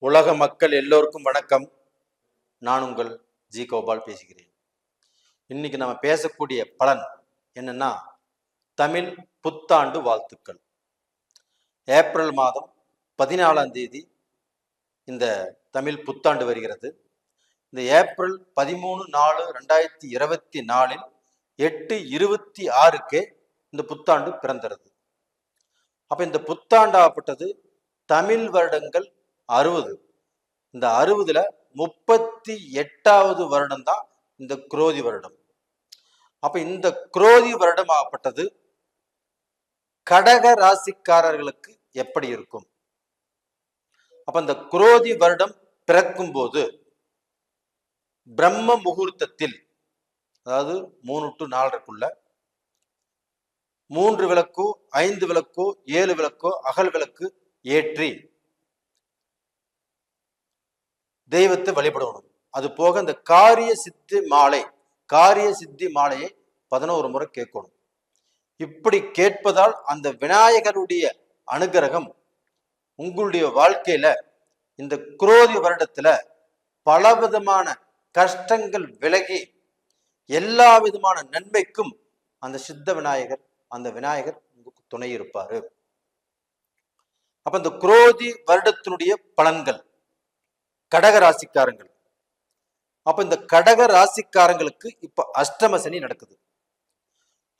உலக மக்கள் எல்லோருக்கும் வணக்கம். நான் உங்கள் ஜி கோபால் பேசுகிறேன். இன்னைக்கு நம்ம பேசக்கூடிய பலன் என்னன்னா, தமிழ் புத்தாண்டு வாழ்த்துக்கள். ஏப்ரல் மாதம் 14ஆம் தேதி இந்த தமிழ் புத்தாண்டு வருகிறது. இந்த ஏப்ரல் 13/4/2024 8/26 இந்த புத்தாண்டு பிறந்தது. அப்ப இந்த புத்தாண்டாகப்பட்டது தமிழ் வருடங்கள் 60. இந்த 60ல 38வது வருடம் தான் இந்த குரோதி வருடம். அப்ப இந்த குரோதி வருடம் ஆகப்பட்டது கடக ராசிக்காரர்களுக்கு எப்படி இருக்கும்? அப்ப இந்த குரோதி வருடம் பிறக்கும் போது பிரம்ம முகூர்த்தத்தில், அதாவது 3 to 4 3 விளக்கோ 5 விளக்கோ 7 விளக்கோ அகல் விளக்கு ஏற்றி தெய்வத்தை வழிபடணும். அது போக இந்த காரிய சித்தி மாலையை 11 முறை கேட்கணும். இப்படி கேட்பதால் அந்த விநாயகருடைய அனுகிரகம் உங்களுடைய வாழ்க்கையில இந்த குரோதி வருடத்துல பலவிதமான கஷ்டங்கள் விலகி எல்லா விதமான நன்மைக்கும் அந்த விநாயகர் உங்களுக்கு துணை இருப்பாரு. அப்ப இந்த குரோதி வருடத்தினுடைய பலன்கள் கடக ராசிக்காரங்கள். அப்ப இந்த கடக ராசிக்காரங்களுக்கு இப்ப அஷ்டம சனி நடக்குது.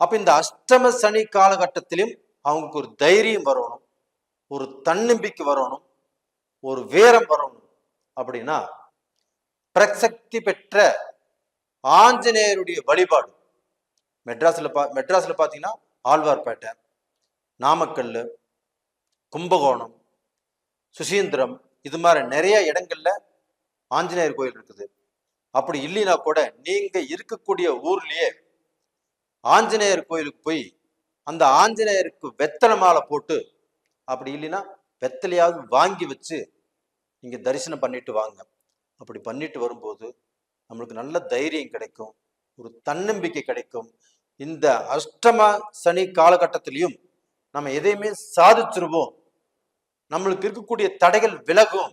அப்ப இந்த அஷ்டம சனி காலகட்டத்திலும் அவங்களுக்கு ஒரு தைரியம் வரணும், ஒரு தன்னம்பிக்கை வரணும், ஒரு வீரம் வரணும். அப்படின்னா பிரசக்தி பெற்ற ஆஞ்சநேயருடைய வழிபாடு மெட்ராஸ்ல பாத்தீங்கன்னா ஆழ்வார்பேட்டை, நாமக்கல், கும்பகோணம், சுசீந்திரம், இது மாதிரி நிறைய இடங்கள்ல ஆஞ்சநேயர் கோயில் இருக்குது. அப்படி இல்லைன்னா கூட நீங்க இருக்கக்கூடிய ஊர்லயே ஆஞ்சநேயர் கோயிலுக்கு போய் அந்த ஆஞ்சநேயருக்கு வெத்தலை மாலை போட்டு, அப்படி இல்லைன்னா வெத்தலையாவது வாங்கி வச்சு நீங்க தரிசனம் பண்ணிட்டு வாங்க. அப்படி பண்ணிட்டு வரும்போது நம்மளுக்கு நல்ல தைரியம் கிடைக்கும், ஒரு தன்னம்பிக்கை கிடைக்கும். இந்த அஷ்டம சனி காலகட்டத்திலையும் நம்ம எதையுமே சாதிச்சிருவோம், நம்மளுக்கு இருக்கக்கூடிய தடைகள் விலகும்,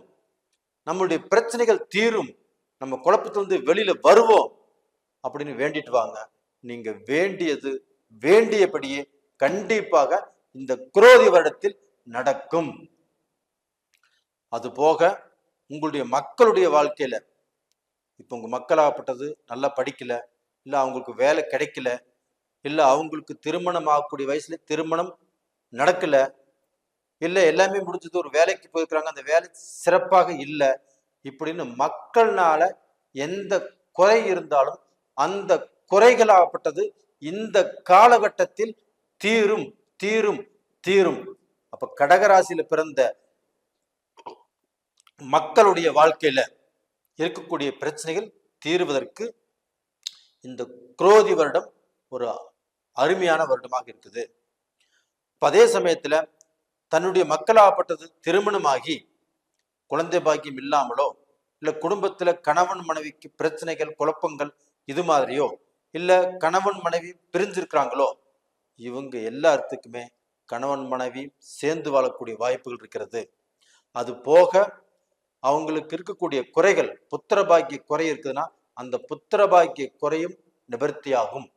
நம்மளுடைய பிரச்சனைகள் தீரும், நம்ம குழப்பத்திலிருந்து வெளியில வருவோம் அப்படின்னு வேண்டிட்டு வாங்க. நீங்க வேண்டியபடியே கண்டிப்பாக இந்த குரோதி வருடத்தில் நடக்கும். அது போக உங்களுடைய மக்களுடைய வாழ்க்கையில இப்ப உங்க மக்களாகப்பட்டது நல்லா படிக்கல, இல்ல அவங்களுக்கு வேலை கிடைக்கல, இல்ல அவங்களுக்கு திருமணம் ஆகக்கூடிய வயசுல திருமணம் நடக்கல, இல்ல எல்லாமே முடிஞ்சது ஒரு வேலைக்கு போயிருக்கிறாங்க, அந்த வேலை சிறப்பாக இல்லை, இப்படின்னு மக்கள்னால எந்த குறை இருந்தாலும் அந்த குறைகளாகப்பட்டது இந்த காலகட்டத்தில் தீரும் தீரும் தீரும். அப்ப கடகராசியில பிறந்த மக்களுடைய வாழ்க்கையில இருக்கக்கூடிய பிரச்சனைகள் தீர்வதற்கு இந்த குரோதி வருடம் ஒரு அருமையான வருடமாக இருக்குது. அதே சமயத்துல தன்னுடைய மக்களாகப்பட்டது திருமணமாகி குழந்தை பாக்கியம் இல்லாமலோ, இல்ல குடும்பத்துல கணவன் மனைவிக்கு பிரச்சனைகள் குழப்பங்கள் இது மாதிரியோ, இல்ல கணவன் மனைவி பிரிஞ்சிருக்கிறாங்களோ, இவங்க எல்லாத்துக்குமே கணவன் மனைவி சேர்ந்து வாழக்கூடிய வாய்ப்புகள் இருக்கிறது. அது போக அவங்களுக்கு இருக்கக்கூடிய குறைகள், புத்திர பாக்கிய குறை இருக்குதுன்னா அந்த புத்திர பாக்கிய குறையும் நிவர்த்தியாகும்.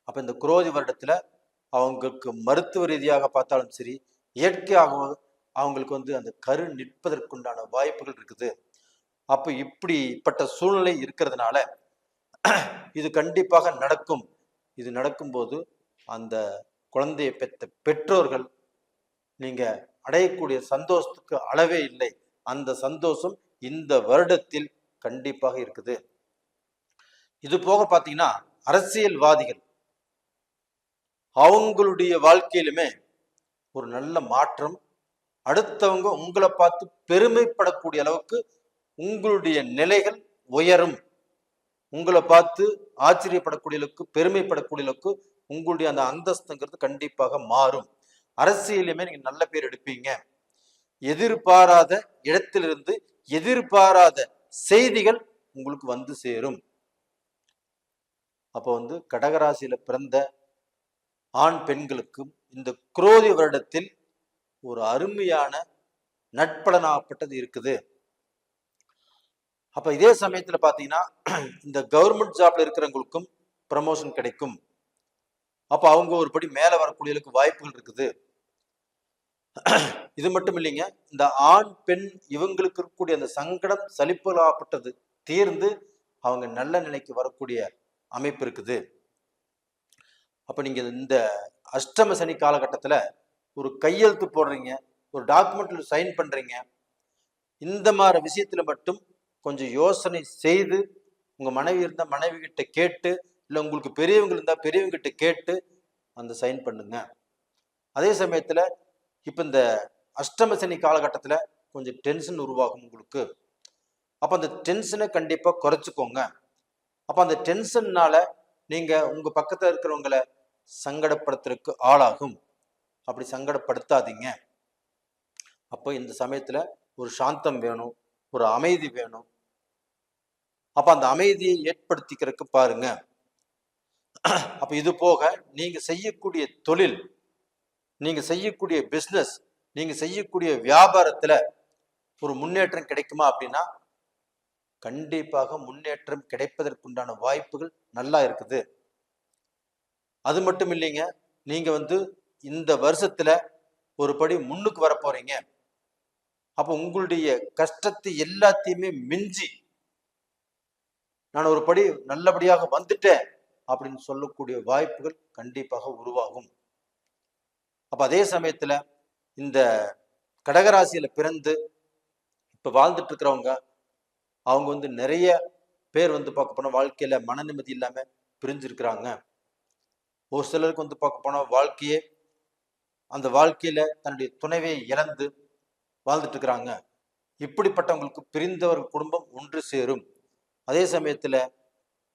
அப்ப இந்த குரோதி வருடத்துல அவங்களுக்கு மருத்துவ ரீதியாக பார்த்தாலும் சரி, இயற்கையாக அவங்களுக்கு அந்த கரு நிற்பதற்குண்டான வாய்ப்புகள் இருக்குது. அப்ப இப்படிப்பட்ட சூழ்நிலை இருக்கிறதுனால இது கண்டிப்பாக நடக்கும். இது நடக்கும்போது அந்த குழந்தையை பெற்ற பெற்றோர்கள் நீங்க அடையக்கூடிய சந்தோஷத்துக்கு அளவே இல்லை. அந்த சந்தோஷம் இந்த வருடத்தில் கண்டிப்பாக இருக்குது. இது போக பாத்தீங்கன்னா அரசியல்வாதிகள் அவங்களுடைய வாழ்க்கையிலுமே ஒரு நல்ல மாற்றம், அடுத்தவங்க உங்களை பார்த்து பெருமைப்படக்கூடிய அளவுக்கு உங்களுடைய நிலைகள் உயரும், உங்களை பார்த்து ஆச்சரியப்படக்கூடிய அளவுக்கு பெருமைப்படக்கூடிய அளவுக்கு உங்களுடைய அந்த அந்தஸ்துங்கிறது கண்டிப்பாக மாறும். அரசியலுமே நீங்க நல்ல பேர் எடுப்பீங்க. எதிர்பாராத இடத்திலிருந்து எதிர்பாராத செய்திகள் உங்களுக்கு வந்து சேரும். அப்போ கடகராசியில பிறந்த ஆண் பெண்களுக்கும் இந்த குரோதி வருடத்தில் ஒரு அருமையான நட்பலனாகப்பட்டது இருக்குது. அப்ப இதே சமயத்துல பாத்தீங்கன்னா இந்த கவர்மெண்ட் ஜாப்ல இருக்கிறவங்களுக்கும் ப்ரமோஷன் கிடைக்கும். அப்ப அவங்க ஒரு படி மேல வரக்கூடியவர்களுக்கு வாய்ப்புகள் இருக்குது. இது மட்டும் இல்லைங்க, இந்த ஆண் பெண் இவங்களுக்கு இருக்கக்கூடிய அந்த சங்கடம் சலிப்புகளாகப்பட்டது தீர்ந்து அவங்க நல்ல நிலைக்கு வரக்கூடிய அமைப்பு இருக்குது. அப்ப நீங்க இந்த அஷ்டம சனி காலகட்டத்துல ஒரு கையெழுத்து போடுறீங்க, ஒரு டாக்குமெண்ட்ல சைன் பண்றீங்க, இந்த மாதிரி விஷயத்துல மட்டும் கொஞ்சம் யோசனை செய்து உங்க மனைவி இருந்தா மனைவி கிட்ட கேட்டு, இல்லை உங்களுக்கு பெரியவங்க இருந்தா பெரியவங்க கிட்ட கேட்டு அந்த சைன் பண்ணுங்க. அதே சமயத்துல இப்ப இந்த அஷ்டம சனி காலகட்டத்துல கொஞ்சம் டென்ஷன் உருவாகும் உங்களுக்கு. அப்ப அந்த டென்ஷனை கண்டிப்பா குறைச்சிக்கோங்க. அப்ப அந்த டென்ஷன்னால நீங்க உங்க பக்கத்துல இருக்கிறவங்களை சங்கடப்படுத்துறதுக்கு ஆளாகும். அப்படி சங்கடப்படுத்தாதீங்க. அப்போ இந்த சமயத்துல ஒரு சாந்தம் வேணும், ஒரு அமைதி வேணும். அப்ப அந்த அமைதியை ஏற்படுத்திக்கிறதுக்கு பாருங்க. அப்ப இது போக நீங்க செய்யக்கூடிய தொழில், நீங்க செய்யக்கூடிய பிசினஸ், நீங்க செய்யக்கூடிய வியாபாரத்துல ஒரு முன்னேற்றம் கிடைக்குமா அப்படின்னா கண்டிப்பாக முன்னேற்றம் கிடைப்பதற்குண்டான வாய்ப்புகள் நல்லா இருக்குது. அது மட்டும் இல்லைங்க, நீங்க இந்த வருஷத்துல ஒரு படி முன்னுக்கு வர போறீங்க. அப்ப உங்களுடைய கஷ்டத்தை எல்லாத்தையுமே மிஞ்சி நான் ஒரு படி நல்லபடியாக வந்துட்டேன் அப்படின்னு சொல்லக்கூடிய வாய்ப்புகள் கண்டிப்பாக உருவாகும். அப்ப அதே சமயத்துல இந்த கடகராசியில பிறந்து இப்ப வாழ்ந்துட்டு இருக்கிறவங்க அவங்க நிறைய பேர் பார்க்க போனா வாழ்க்கையில மன நிம்மதி இல்லாம பிரிஞ்சிருக்கிறாங்க. ஒரு சிலருக்கு பார்க்க போனா அந்த வாழ்க்கையில தன்னுடைய துணைவையை இழந்து வாழ்ந்துட்டு இருக்கிறாங்க. இப்படிப்பட்டவங்களுக்கு பிரிந்தவர் குடும்பம் ஒன்று சேரும். அதே சமயத்துல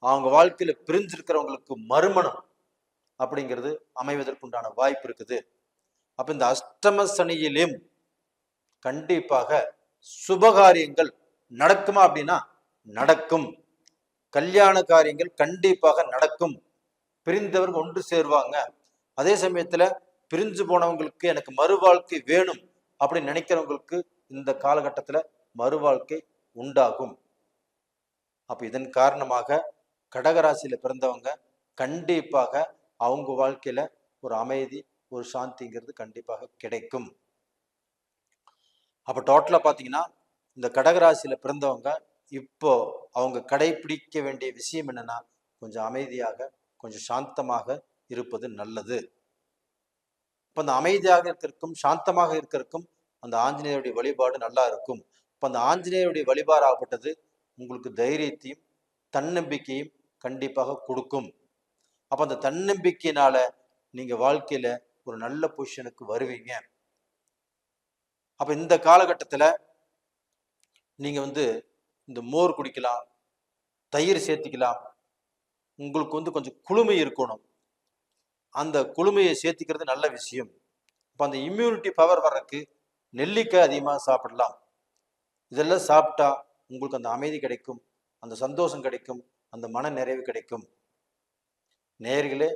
அவங்க வாழ்க்கையில பிரிஞ்சிருக்கிறவங்களுக்கு மறுமணம் அப்படிங்கிறது அமைவதற்குண்டான வாய்ப்பு இருக்குது. அப்ப இந்த அஷ்டம சனியிலும் கண்டிப்பாக சுபகாரியங்கள் நடக்குமா அப்படின்னா நடக்கும். கல்யாண காரியங்கள் கண்டிப்பாக நடக்கும். பிரிந்தவர்கள் ஒன்று சேருவாங்க. அதே சமயத்துல பிரிஞ்சு போனவங்களுக்கு எனக்கு மறு வாழ்க்கை வேணும் அப்படின்னு நினைக்கிறவங்களுக்கு இந்த காலகட்டத்துல மறு வாழ்க்கை உண்டாகும். அப்ப இதன் காரணமாக கடகராசியில பிறந்தவங்க கண்டிப்பாக அவங்க வாழ்க்கையில ஒரு அமைதி, ஒரு சாந்திங்கிறது கண்டிப்பாக கிடைக்கும். அப்ப டோட்டலா பாத்தீங்கன்னா இந்த கடகராசியில பிறந்தவங்க இப்போ அவங்க கடைபிடிக்க வேண்டிய விஷயம் என்னன்னா கொஞ்சம் அமைதியாக, கொஞ்சம் சாந்தமாக இருப்பது நல்லது. இப்ப அந்த அமைதியாக இருக்கிறதுக்கும் சாந்தமாக இருக்கிறதுக்கும் அந்த ஆஞ்சநேயருடைய வழிபாடு நல்லா இருக்கும். இப்ப அந்த ஆஞ்சநேயருடைய வழிபாடாகப்பட்டது உங்களுக்கு தைரியத்தையும் தன்னம்பிக்கையும் கண்டிப்பாக கொடுக்கும். அப்ப அந்த தன்னம்பிக்கையினால நீங்க வாழ்க்கையில ஒரு நல்ல பொசிஷனுக்கு வருவீங்க. அப்ப இந்த காலகட்டத்துல நீங்க இந்த மோர் குடிக்கலாம், தயிர் சேர்த்திக்கலாம். உங்களுக்கு கொஞ்சம் குளுமை இருக்கணும். அந்த குளுமையை சேர்த்திக்கிறது நல்ல விஷயம். இப்போ அந்த இம்யூனிட்டி பவர் வர்றதுக்கு நெல்லிக்காய் அதிகமாக சாப்பிடலாம். இதெல்லாம் சாப்பிட்டா உங்களுக்கு அந்த அமைதி கிடைக்கும், அந்த சந்தோஷம் கிடைக்கும், அந்த மன நிறைவு கிடைக்கும். நேயர்களே,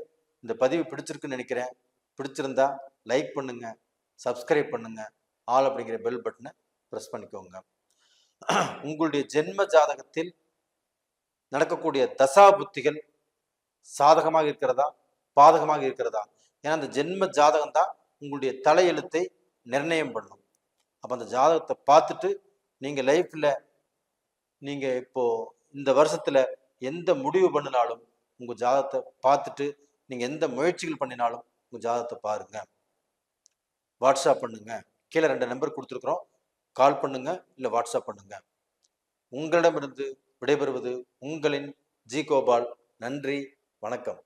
இந்த பதிவு பிடிச்சிருக்குன்னு நினைக்கிறேன். பிடிச்சிருந்தா லைக் பண்ணுங்க, சப்ஸ்கிரைப் பண்ணுங்க, ஆல் அப்படிங்கிற பெல் பட்டனை ப்ரெஸ் பண்ணிக்கோங்க. உங்களுடைய ஜென்ம ஜாதகத்தில் நடக்கக்கூடிய தசா புத்திகள் சாதகமாக இருக்கிறதா பாதகமாக இருக்கிறதா? ஏன்னா அந்த ஜென்ம ஜாதகம் தான் உங்களுடைய தலையெழுத்தை நிர்ணயம் பண்ணும். அப்ப அந்த ஜாதகத்தை பார்த்துட்டு நீங்க லைஃப்ல நீங்க இப்போ இந்த வருஷத்துல எந்த முடிவு பண்ணினாலும் உங்க ஜாதகத்தை பார்த்துட்டு நீங்க எந்த முயற்சிகள் பண்ணினாலும் உங்க ஜாதகத்தை பாருங்க. வாட்ஸ்அப் பண்ணுங்க. கீழே 2 நம்பர் கொடுத்துருக்குறோம். கால் பண்ணுங்க, இல்லை வாட்ஸ்அப் பண்ணுங்க. உங்களிடமிருந்து விடைபெறுவது உங்களின் ஜி கோபால். நன்றி, வணக்கம்.